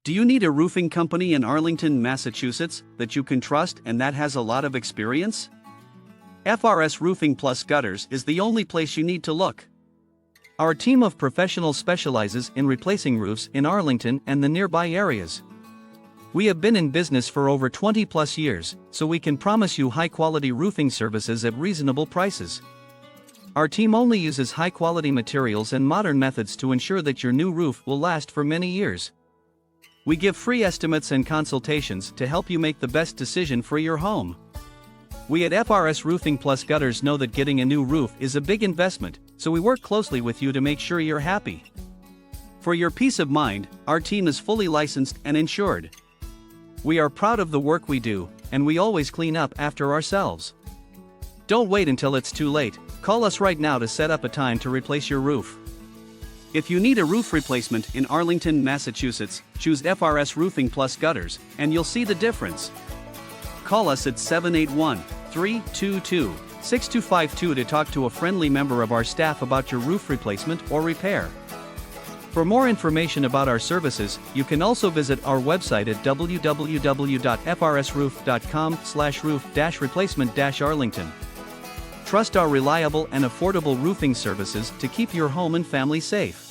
Do you need a roofing company in Arlington, Massachusetts, that you can trust and that has a lot of experience? FRS Roofing plus Gutters is the only place you need to look. Our team of professionals specializes in replacing roofs in Arlington and the nearby areas. We have been in business for over 20 plus years, so we can promise you high-quality roofing services at reasonable prices. Our team only uses high-quality materials and modern methods to ensure that your new roof will last for many years. We give free estimates and consultations to help you make the best decision for your home. We at FRS Roofing plus Gutters know that getting a new roof is a big investment, so we work closely with you to make sure you're happy. For your peace of mind, our team is fully licensed and insured. We are proud of the work we do, and we always clean up after ourselves. Don't wait until it's too late. Call us right now to set up a time to replace your roof. If you need a roof replacement in Arlington, Massachusetts, choose FRS Roofing plus Gutters, and you'll see the difference. Call us at 781-322-6252 to talk to a friendly member of our staff about your roof replacement or repair. For more information about our services, you can also visit our website at www.frsroof.com/roof-replacement-Arlington. Trust our reliable and affordable roofing services to keep your home and family safe.